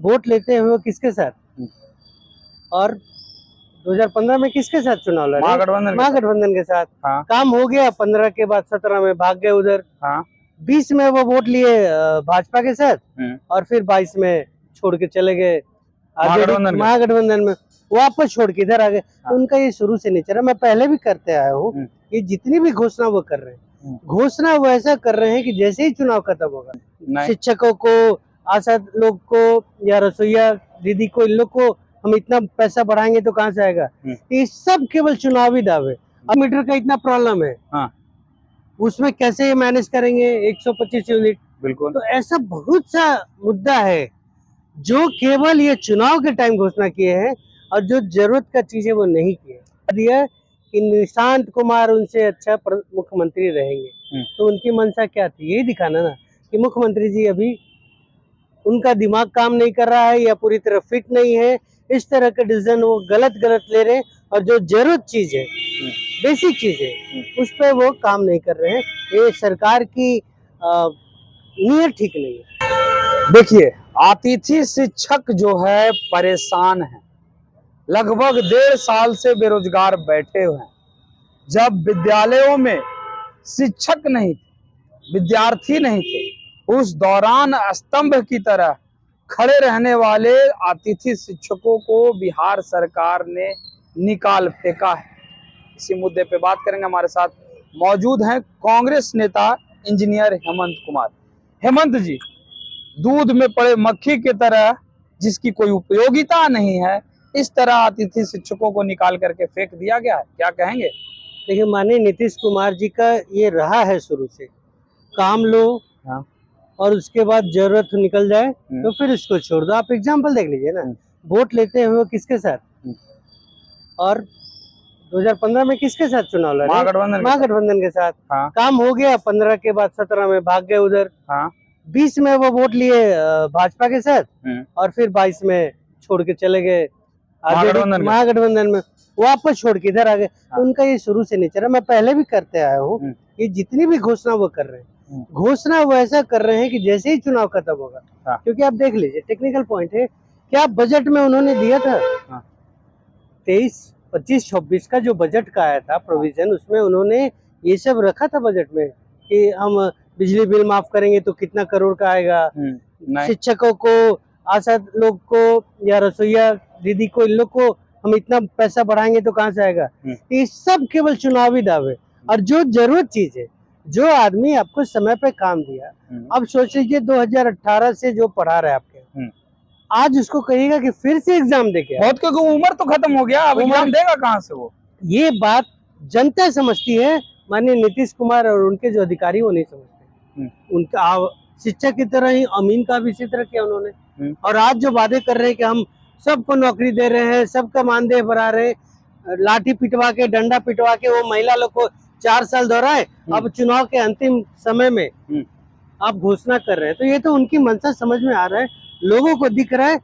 Vote लेते हुए किसके साथ और 2015 में किसके साथ चुनाव लड़े? महागठबंधन के साथ। हाँ। काम हो गया, 15 के बाद 17 में भाग गए उधर। हाँ। 20 में वो वोट लिए भाजपा के साथ और फिर 22 में छोड़ के चले गए महागठबंधन में, वापस छोड़ के इधर आ गए। हाँ। उनका ये शुरू से नहीं चला, मैं पहले भी करते आया हूँ। ये जितनी भी घोषणा वो कर रहे हैं, घोषणा वो ऐसा कर रहे हैं कि जैसे ही चुनाव खत्म होगा, शिक्षकों को, आशा लोग को या रसोईया दीदी को, इन लोग को हम इतना पैसा बढ़ाएंगे तो कहाँ से आएगा? ये सब केवल चुनावी दावे। अब मीटर का इतना प्रॉब्लम है, उसमें कैसे मैनेज करेंगे 125 यूनिट? बिल्कुल। तो ऐसा बहुत सा मुद्दा है जो केवल ये चुनाव के टाइम घोषणा किए हैं और जो जरूरत का चीज है वो नहीं किए। दिया कि निशांत कुमार उनसे अच्छा मुख्यमंत्री रहेंगे, तो उनकी मंशा क्या थी? यही दिखाना ना कि मुख्यमंत्री जी अभी उनका दिमाग काम नहीं कर रहा है या पूरी तरह फिट नहीं है। इस तरह के डिसीजन वो गलत ले रहे हैं और जो जरूरत चीज है, बेसिक चीज है, उस पर वो काम नहीं कर रहे हैं। ये सरकार की नीयत ठीक नहीं है। देखिए, अतिथि शिक्षक जो है परेशान है, लगभग 1.5 साल से बेरोजगार बैठे हुए हैं। जब विद्यालयों में शिक्षक नहीं थे, विद्यार्थी नहीं थे, उस दौरान स्तंभ की तरह खड़े रहने वाले अतिथि शिक्षकों को बिहार सरकार ने निकाल फेंका है। इसी मुद्दे पे बात करेंगे। हमारे साथ मौजूद हैं कांग्रेस नेता इंजीनियर हेमंत कुमार। हेमंत जी, दूध में पड़े मक्खी की तरह, जिसकी कोई उपयोगिता नहीं है, इस तरह अतिथि शिक्षकों को निकाल करके फेंक दिया गया है, क्या कहेंगे? देखिए, माननीय नीतीश कुमार जी का ये रहा है शुरू से, काम लो और उसके बाद जरूरत निकल जाए तो फिर इसको छोड़ दो। आप एग्जाम्पल देख लीजिए ना, वोट लेते हुए किसके साथ और 2015 में किसके साथ चुनाव लड़े? महागठबंधन के साथ। काम हो गया, 15 के बाद 17 में भाग गए उधर। 20 में वो वोट लिए भाजपा के साथ और फिर 22 में छोड़ के चले गए महागठबंधन में, वापस छोड़ के इधर आ गए। उनका ये शुरू से नहीं चला, मैं पहले भी करते आया हूँ। ये जितनी भी घोषणा वो कर रहे हैं, घोषणा वो ऐसा कर रहे हैं कि जैसे ही चुनाव खत्म होगा, क्योंकि आप देख लीजिए, टेक्निकल पॉइंट है, क्या बजट में उन्होंने दिया था 23, 25, 26 का जो बजट का आया था प्रोविजन, उसमें उन्होंने ये सब रखा था बजट में कि हम बिजली बिल माफ करेंगे तो कितना करोड़ का आएगा, शिक्षकों को, आशा लोग को या रसोईया दीदी को, इन लोग को हम इतना पैसा बढ़ाएंगे तो कहाँ से आएगा? ये सब केवल चुनावी दावे। और जो जरूरत चीज है, जो आदमी आपको समय पे काम दिया, अब सोच लीजिए 2018 से जो पढ़ा रहे आपके, आज उसको कहिएगा कि फिर से एग्जाम देके, बहुत क्योंकि उम्र तो खत्म हो गया, अब एग्जाम देगा कहाँ से वो? ये बात जनता समझती है, माननीय नीतीश कुमार और उनके जो अधिकारी वो नहीं समझते। उनका शिक्षक की तरह ही अमीन का भी इसी तरह किया उन्होंने। और आज जो वादे कर रहे हैं कि हम सबको नौकरी दे रहे हैं, सबका मानदेय बढ़ा रहे, लाठी पिटवा के, डंडा पिटवा के वो महिला लोग को 4 साल दोहराए, अब चुनाव के अंतिम समय में आप घोषणा कर रहे हैं, तो ये तो उनकी मंशा समझ में आ रहा है, लोगों को दिख रहा है,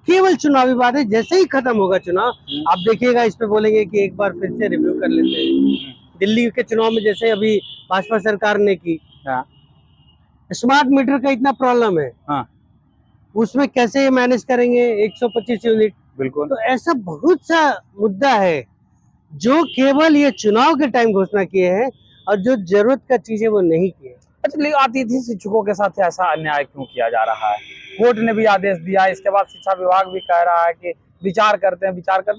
केवल चुनावी बात है। जैसे ही खत्म होगा चुनाव, आप देखिएगा, इस पे बोलेंगे कि एक बार फिर से रिव्यू कर लेते हैं। दिल्ली के चुनाव में जैसे अभी भाजपा सरकार ने की, स्मार्ट मीटर का इतना प्रॉब्लम है, उसमें कैसे मैनेज करेंगे 125 यूनिट? बिल्कुल। तो ऐसा बहुत सा मुद्दा है जो केवल ये चुनाव के टाइम घोषणा किए हैं और जो जरूरत का चीज है वो नहीं किए। अतिथि शिक्षकों के साथ ऐसा अन्याय क्यों किया जा रहा है? कोर्ट ने भी आदेश दिया, इसके बाद शिक्षा विभाग भी कह रहा है कि विचार करते हैं।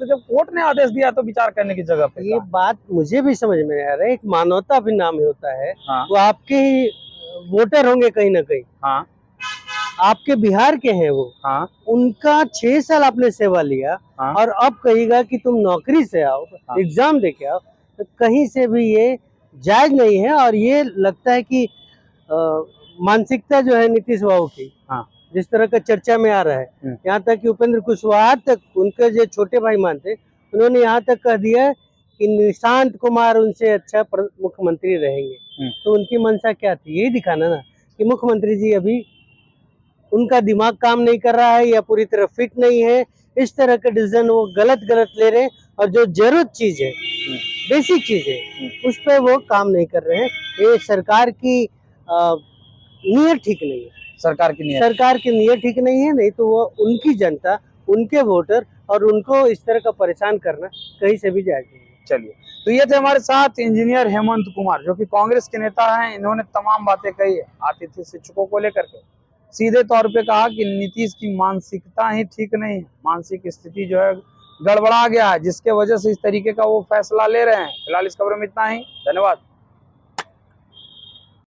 जब कोर्ट ने आदेश दिया तो विचार करने की जगह पे ये बात मुझे भी समझ में आ रहा है। एक मानवता भी नाम होता है, वो आपके ही वोटर होंगे कहीं ना कहीं, आपके बिहार के हैं वो, उनका 6 साल आपने सेवा लिया और अब कहेगा कि तुम नौकरी से आओ, एग्जाम दे के आओ, तो कहीं से भी ये जायज नहीं है। और ये लगता है कि मानसिकता जो है नीतीश बाबू की, जिस तरह का चर्चा में आ रहा है, यहाँ तक कि उपेंद्र कुशवाहा तक, उनके जो छोटे भाई मानते, उन्होंने यहाँ तक कह दिया कि निशांत कुमार उनसे अच्छा मुख्यमंत्री रहेंगे। तो उनकी मंशा क्या थी? यही दिखाना ना कि मुख्यमंत्री जी अभी उनका दिमाग काम नहीं कर रहा है या पूरी तरह फिट नहीं है। इस तरह के डिसीजन वो गलत ले रहे हैं और जो जरूरत चीज है, बेसिक चीज है, उस पर वो काम नहीं कर रहे हैं। ये सरकार की नीयत ठीक नहीं है। सरकार की नीयत। सरकार की नीयत ठीक नहीं है, नहीं तो वो उनकी जनता, उनके वोटर और उनको इस तरह का परेशान करना कहीं से भी जायज नहीं है। चलिए, तो ये थे हमारे साथ इंजीनियर हेमंत कुमार, जो कि कांग्रेस के नेता हैं। इन्होंने तमाम बातें कही है आतिथ्य शिक्षकों को लेकर के। सीधे तौर पे कहा कि नीतीश की मानसिकता ही ठीक नहीं है, मानसिक स्थिति जो है गड़बड़ा गया है, जिसके वजह से इस तरीके का वो फैसला ले रहे हैं। फिलहाल इस खबर में इतना ही, धन्यवाद।